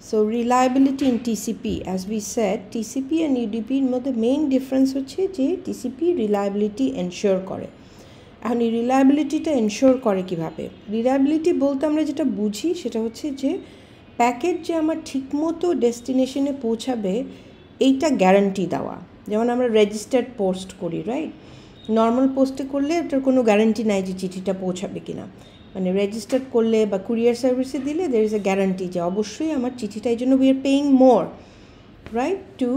So reliability in TCP, as we said, TCP and UDP এর মধ্যে main difference হচ্ছে যে TCP রিলায়েবিলিটি এনশিওর করে। এখন এই রিলায়েবিলিটিটা এনশিওর করে কীভাবে? রিলায়েবিলিটি বলতে আমরা যেটা বুঝি সেটা হচ্ছে যে প্যাকেট যে আমার ঠিকমতো ডেস্টিনেশনে পৌঁছাবে এইটা গ্যারান্টি দেওয়া। যেমন আমরা রেজিস্টার্ড পোস্ট করি, রাইট? নর্মাল পোস্টে করলে এটার কোনো গ্যারান্টি নাই যে চিঠিটা পৌঁছাবে কিনা, মানে রেজিস্টার্ড করলে বা কুরিয়ার সার্ভিসে দিলে দের ইজ এ গ্যারান্টি যে অবশ্যই আমার চিঠিটা, এই জন্য we are paying more, right, to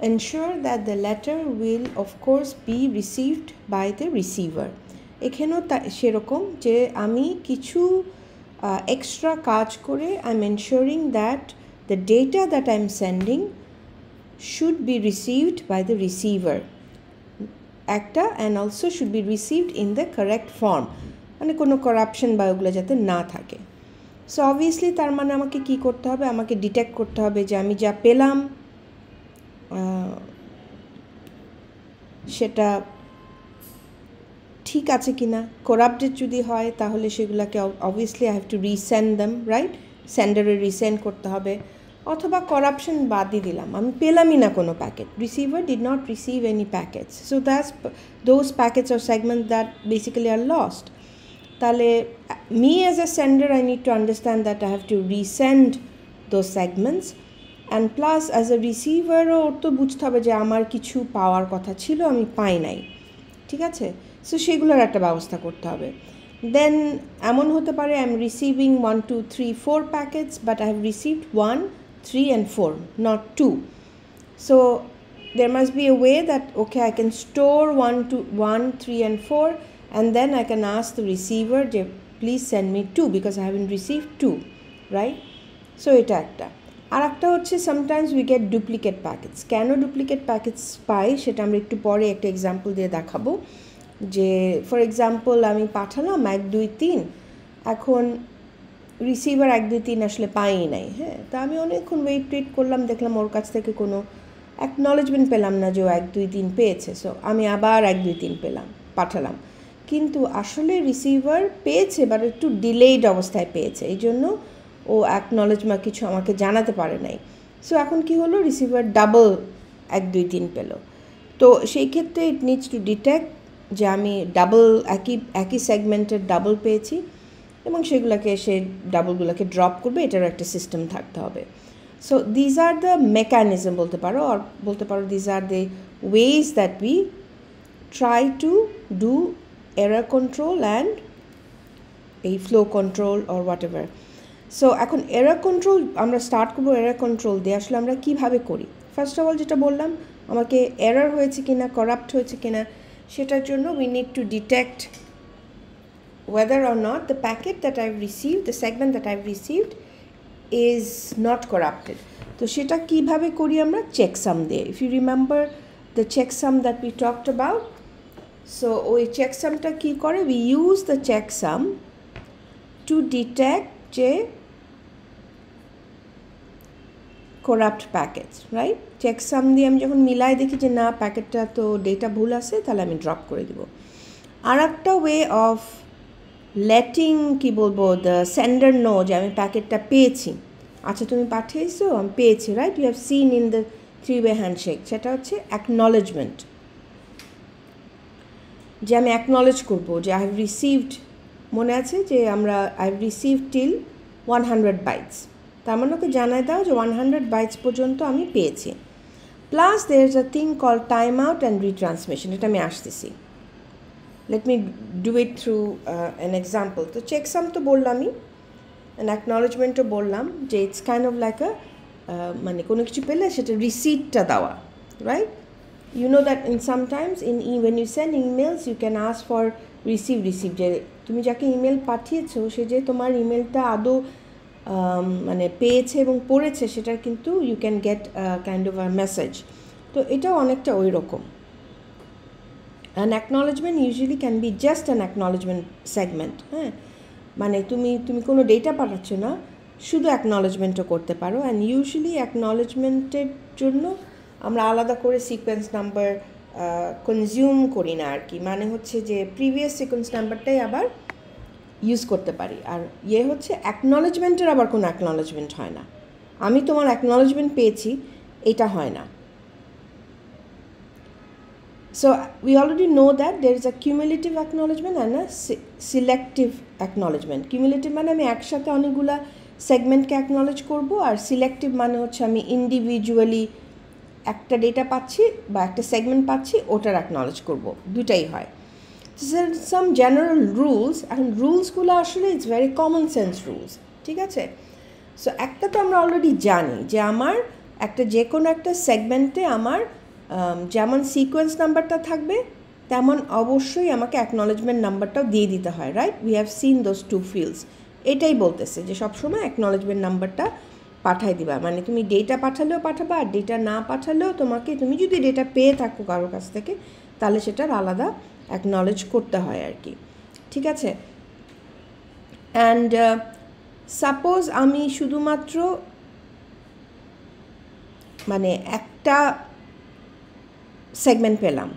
ensure that the letter will of course be received by the receiver. এখানেও সেরকম যে আমি কিছু এক্সট্রা কাজ করে I am ensuring that the data that I am sending should be received by the receiver একটা, and also should be received in the correct form, মানে কোনো করাপশন বা ওগুলো যাতে না থাকে। সো অবভিয়াসলি তার মানে আমাকে কি করতে হবে, আমাকে ডিটেক্ট করতে হবে যে আমি যা পেলাম সেটা ঠিক আছে কি না। করাপ্টেড যদি হয় তাহলে সেগুলোকে obviously I have to resend them, right? সেন্ডারে রিসেন্ড করতে হবে। অথবা করাপশন বাদই দিলাম, আমি পেলামই না কোনো packet, receiver did not receive any packets, so that's those packets or segment that basically R lost. তাহলে me as a sender, I need to understand that I have to resend those segments, and plus as a receiver ওর তো বুঝতে হবে যে আমার কিছু পাওয়ার কথা ছিল আমি পাই নাই, ঠিক আছে? সো সেগুলোর একটা ব্যবস্থা করতে হবে। দেন এমন হতে পারে I am receiving 1 2 3 4 packets, but I have received 1 3 and 4, not 2. So there must be a way that okay, I can store 1 2 1 3 and 4, and then I can ask the receiver, please send me 2 because I haven't received 2, right? So এটা একটা। আর একটা হচ্ছে sometimes we get duplicate packets. কেন duplicate packets পাই সেটা আমরা একটু পরে একটা এক্সাম্পল দিয়ে দেখাবো। যে ফর এক্সাম্পল আমি পাঠালাম 1 2 3, এখন রিসিভার 1 2 3 আসলে পাই নাই, হ্যাঁ, তা আমি অনেকক্ষণ ওয়েট করলাম, দেখলাম ওর কাছ থেকে কোনো অ্যাকনলেজমেন্ট পেলাম না যে ও 1 2 3 পেয়েছে। সো আমি আবার 1 2 3 পাঠালাম, কিন্তু আসলে রিসিভার পেয়েছে, বাট একটু ডিলেইড অবস্থায় পেয়েছে, এই জন্য ও অ্যাকনলেজমেন্ট কিছু আমাকে জানাতে পারে নাই। সো এখন কি হলো, রিসিভার ডাবল 1 2 3 পেল। তো সেই ক্ষেত্রে ইট নিডস টু ডিটেক্ট যে আমি ডাবল একই সেগমেন্টের ডাবল পেয়েছি, এবং সেগুলোকে সে ডাবলগুলোকে ড্রপ করবে, এটারও একটা সিস্টেম থাকতে হবে। So these are the mechanism বলতে পারো, আর বলতে পারো these are the ways that we try to do error control and a flow control or whatever. So এখন error control আমরা স্টার্ট করবো। error control দিয়ে আসলে আমরা কিভাবে করি? ফার্স্ট অফ অল যেটা বললাম, আমাকে এরর হয়েছে কিনা, করাপ্ট হয়েছে কিনা, সেটার জন্য we need to detect whether or not the packet that I've received, the segment that I've received is not corrupted. তো সেটা কিভাবে করি আমরা? checksum দিয়ে। if you remember the checksum that we talked about, so ওই চেকসামটা কী করে, we use the checksum to detect যে corrupt packets, right? Checksum দিয়ে আমি যখন মিলাই দেখি যে না প্যাকেটটা তো ডেটা ভুল আছে, তাহলে আমি ড্রপ করে দিব। আর একটা ওয়ে অফ লেটিং কি বলবো দ্য সেন্ডার নো যে আমি প্যাকেটটা পেয়েছি, আচ্ছা তুমি পাঠিয়েছো, আমি পেয়েছি, right? You have seen in the 3-way handshake, সেটা হচ্ছে অ্যাকনলেজমেন্ট, যে আমি অ্যাকনলেজ করবো যে আই হ্যাভ রিসিভড, মনে আছে যে আমরা I have received till 100 bytes, তার মানে ওকে জানায় দাও যে 100 বাইটস পর্যন্ত আমি পেয়েছি। Plus there is a thing call time out and retransmission, এটা আমি আসতেছি, let me do it through an example. তো চেকসাম তো বললামই, অ্যান্ড অ্যাকনলেজমেন্টও বললাম যে ইটস কাইন্ড অফ লাইক মানে কোনো কিছু পেলে সেটা রিসিপ্টটা দেওয়া, right? You know that in sometimes when you send emails you can ask for receive যে তুমি যাকে ইমেল পাঠিয়েছো সে যে তোমার ইমেলটা আদৌ মানে পেয়েছে এবং পড়েছে, সেটার কিন্তু you can get kind of a message. তো এটাও অনেকটা ওই রকম। an acknowledgement usually can be just an acknowledgement segment, হ্যাঁ, মানে তুমি কোনো ডেটা পাঠাচ্ছ না, শুধু অ্যাকনলেজমেন্টও করতে পারো। অ্যান্ড ইউজুয়ালি অ্যাকনলেজমেন্টের জন্য আমরা আলাদা করে সিকোয়েন্স নাম্বার কনজিউম করি না আর কি, মানে হচ্ছে যে প্রিভিয়াস সিকোয়েন্স নাম্বারটাই আবার ইউজ করতে পারি। আর হচ্ছে অ্যাকনলেজমেন্টের আবার কোনো অ্যাকনলেজমেন্ট হয় না, আমি তোমার অ্যাকনলেজমেন্ট পেয়েছি, এটা হয় না। So we already know that there is a cumulative acknowledgement and a selective acknowledgement. Cumulative মানে আমি একসাথে অনেকগুলা সেগমেন্টকে অ্যাকনলেজ করব, আর সিলেক্টিভ মানে হচ্ছে আমি ইন্ডিভিজুয়ালি একটা ডেটা পাচ্ছি বা একটা সেগমেন্ট পাচ্ছি, ওটার অ্যাকনলেজ করব, দুটাই হয়। সাম জেনারেল রুলস, এখন রুলসগুলো আসলে it's very common sense rules, ঠিক আছে? সো একটা তো আমরা অলরেডি জানি যে আমার একটা যে কোনো একটা সেগমেন্টে আমার যেমন সিকোয়েন্স নাম্বারটা থাকবে তেমন অবশ্যই আমাকে অ্যাকনলেজমেন্ট নাম্বারটাও দিয়ে দিতে হয়, right? We have seen those two fields. এটাই বলতেছে যে সবসময় অ্যাকনলেজমেন্ট নাম্বারটা পাঠাই দিবা, মানে তুমি ডেটা পাঠালেও পাঠাবা, আর ডেটা না পাঠালেও তোমাকে, তুমি যদি ডেটা পেয়ে থাকো কারোর কাছ থেকে, তাহলে সেটার আলাদা অ্যাকনলেজ করতে হয় আর কি, ঠিক আছে? অ্যান্ড সাপোজ আমি শুধুমাত্র মানে একটা সেগমেন্ট পেলাম,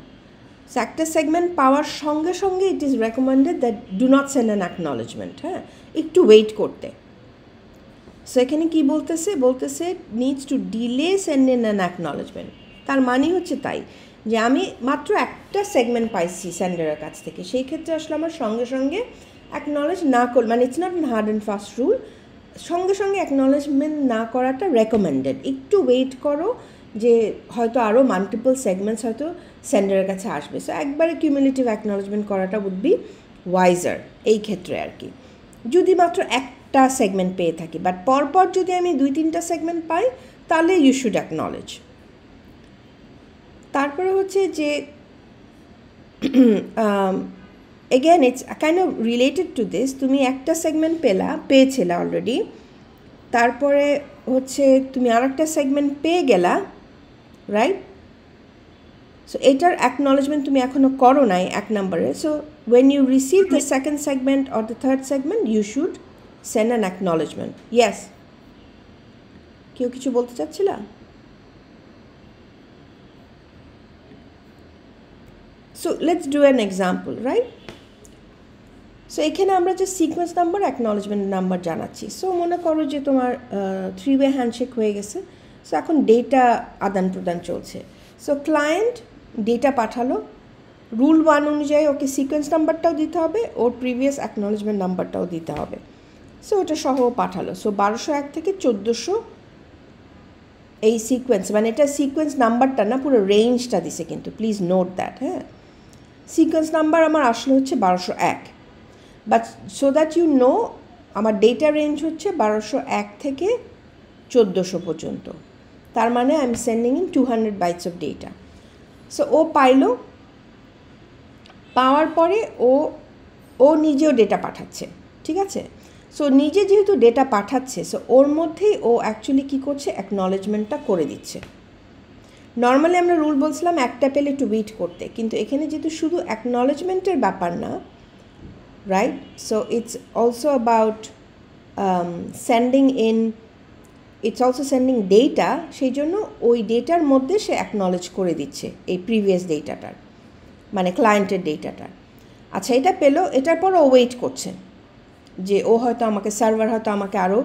সো একটা সেগমেন্ট পাওয়ার সঙ্গে সঙ্গে it is recommended that do not send an acknowledgement, হ্যাঁ, একটু ওয়েট করতে। সো এখানে কী বলতেছে, বলতেছে needs to delay send in an acknowledgement. তার মানে হচ্ছে তাই যে আমি মাত্র একটা সেগমেন্ট পাইছি সেন্ডারের কাছ থেকে, সেই ক্ষেত্রে আসলে আমার সঙ্গে সঙ্গে অ্যাকনলেজ না কর, মানে it's not hard and fast rule, সঙ্গে সঙ্গে অ্যাকনলেজমেন্ট না করাটা রেকমেন্ডেড। একটু ওয়েট করো, যে হয়তো আরও মাল্টিপল সেগমেন্টস হয়তো সেন্ডারের কাছে আসবে, সো একবারে কিউমুলেটিভ অ্যাকনলেজমেন্ট করাটা উড বি ওয়াইজার এই ক্ষেত্রে আর কি, যদি মাত্র একটা সেগমেন্ট পেয়ে থাকি। বাট পরপর যদি আমি 2-3টা সেগমেন্ট পাই, তাহলে ইউ শুড অ্যাকনলেজ। তারপরে হচ্ছে যে again it's kind of related to this, তুমি একটা সেগমেন্ট পেয়েছিলে অলরেডি, তারপরে হচ্ছে তুমি আরেকটা সেগমেন্ট পেয়ে গেলা, রাইট? সো এটার অ্যাকনলেজমেন্ট তুমি এখনও করো নাই 1 নম্বরে। So when you receive the second segment or the third segment, you should send an acknowledgement. Yes, কেউ কিছু বলতে চাচ্ছিলা? So let's do an example, right? So এখানে আমরা যে সিকোয়েন্স নাম্বার, অ্যাকনলেজমেন্ট নাম্বার জানাচ্ছি। সো মনে করো যে তোমার 3-way হ্যান্ডশেক হয়ে গেছে, সো এখন ডেটা আদান প্রদান চলছে। সো ক্লায়েন্ট ডেটা পাঠালো, রুল 1 অনুযায়ী ওকে সিকোয়েন্স নাম্বারটাও দিতে হবে, ওর প্রিভিয়াস অ্যাকনলেজমেন্ট নাম্বারটাও দিতে হবে। সো ওটা সহ পাঠালো। সো 1201 থেকে 1400 এই সিকোয়েন্স, মানে এটা সিকোয়েন্স নাম্বারটা না, পুরো রেঞ্জটা দিছে কিন্তু, প্লিজ নোট দ্যাট, হ্যাঁ। সিকোয়েন্স নাম্বার আমার আসলে হচ্ছে 1201, but so that you know আমার ডেটা রেঞ্জ হচ্ছে 1201 থেকে 1400 পর্যন্ত। তার মানে I am sending in 200 bytes of data. So ও পাইলো, পাওয়ার পরে ও নিজেও ডেটা পাঠাচ্ছে, ঠিক আছে? সো নিজে যেহেতু ডেটা পাঠাচ্ছে, সো ওর মধ্যেই ও অ্যাকচুয়ালি কী করছে, অ্যাকনলেজমেন্টটা করে দিচ্ছে। নর্মালি আমরা রুল বলছিলাম একটা পেলে একটু ওয়েট করতে, কিন্তু এখানে যেহেতু শুধু অ্যাকনলেজমেন্টের ব্যাপার না, right? So it's also about sending in, it's also sending data, সেই জন্য ওই ডেটার মধ্যে সে অ্যাকনলেজ করে দিচ্ছে এই প্রিভিয়াস ডেটাটার, মানে ক্লায়েন্টের ডেটাটার। আচ্ছা, এটা পেলো, এটার পর ও ওয়েট করছে যে ও হয়তো আমাকে, সার্ভার হয়তো আমাকে আরও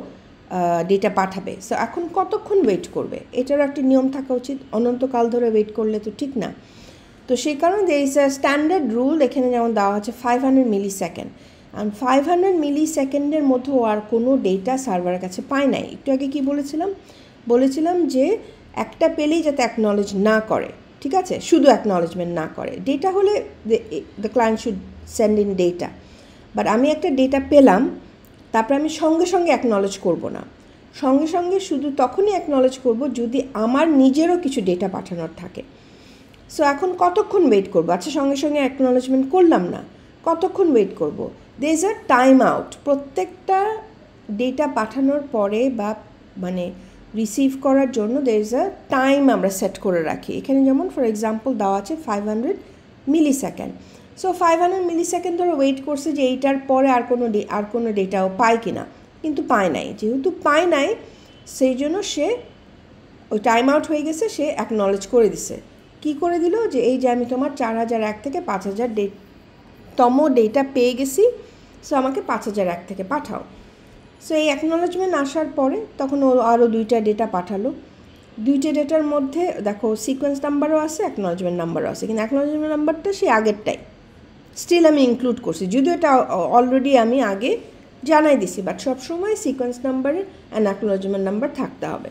ডেটা পাঠাবে। সো এখন কতক্ষণ ওয়েট করবে, এটারও একটা নিয়ম থাকা উচিত। অনন্তকাল ধরে ওয়েট করলে তো ঠিক না। তো সেই কারণে there is a standard rule, এখানে যেমন দেওয়া হচ্ছে 500 মিলি সেকেন্ড, আর 500 মিলি সেকেন্ডের মধ্যেও আর কোনো ডেটা সার্ভারের কাছে পায় নাই। একটু আগে কী বলেছিলাম যে একটা পেলেই যাতে অ্যাকনলেজ না করে, ঠিক আছে, শুধু অ্যাকনলেজমেন্ট না করে। ডেটা হলে the client should send in data, but আমি একটা ডেটা পেলাম, তারপরে আমি সঙ্গে সঙ্গে অ্যাকনলেজ করব না, সঙ্গে সঙ্গে শুধু তখনই অ্যাকনলেজ করব যদি আমার নিজেরও কিছু ডেটা পাঠানোর থাকে। সো এখন কতক্ষণ ওয়েট করবো? আচ্ছা, সঙ্গে সঙ্গে অ্যাকনলেজমেন্ট করলাম না, কতক্ষণ ওয়েট করব? There is a time out. প্রত্যেকটা ডেটা পাঠানোর পরে বা মানে রিসিভ করার জন্য দের ইজ আ টাইম আমরা সেট করে রাখি। এখানে যেমন ফর এক্সাম্পল দেওয়া আছে 500 মিলি সেকেন্ড। সো 500 মিলি সেকেন্ড ধরে ওয়েট করছে যে এইটার পরে আর কোনো ডেটাও পায় কি না, কিন্তু পায় নাই। যেহেতু পায় নাই, সেই জন্য সে ওই টাইম আউট হয়ে গেছে, সে অ্যাকনলেজ করে দিছে। কী করে দিল, যে এই যে আমি তোমার 4001 থেকে 5000 তম ডেটা পেয়ে গেছি, সো আমাকে 5001 থেকে পাঠাও। সো এই অ্যাকনোলেজমেন্ট আসার পরে তখন ও আরও 2টা ডেটা পাঠালো। 2টা ডেটার মধ্যে দেখো সিকোয়েন্স নাম্বারও আছে, অ্যাকনোলেজমেন্ট নাম্বারও আছে, কিন্তু অ্যাকনোলেজমেন্ট নাম্বারটা সেই আগেরটাই স্টিল আমি ইনক্লুড করছি, যদিও এটা অলরেডি আমি আগে জানাই দিছি, বাট সবসময় সিকোয়েন্স নাম্বারে অ্যান্ড অ্যাকনোলেজমেন্ট নাম্বার থাকতে হবে।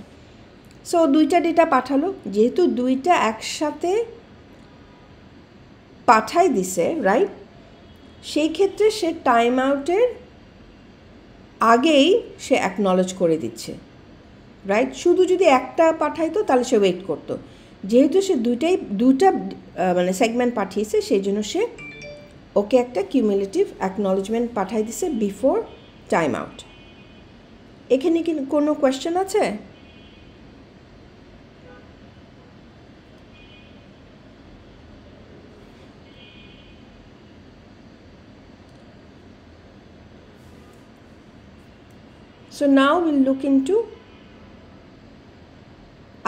সো 2টা ডেটা পাঠালো, যেহেতু 2টা একসাথে পাঠাই দিছে, রাইট, সেই ক্ষেত্রে সে টাইম আউটের আগেই সে অ্যাকনলেজ করে দিচ্ছে, রাইট। শুধু যদি একটা পাঠাইতো তাহলে সে ওয়েট করতো, যেহেতু সে দুটা মানে সেগমেন্ট পাঠিয়েছে সেই জন্য সে ওকে একটা কিউমুলেটিভ অ্যাকনলেজমেন্ট পাঠাই দিছে বিফোর টাইম আউট। এখানে কি কোনো কোয়েশ্চেন আছে? So now we'll look into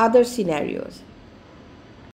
other scenarios.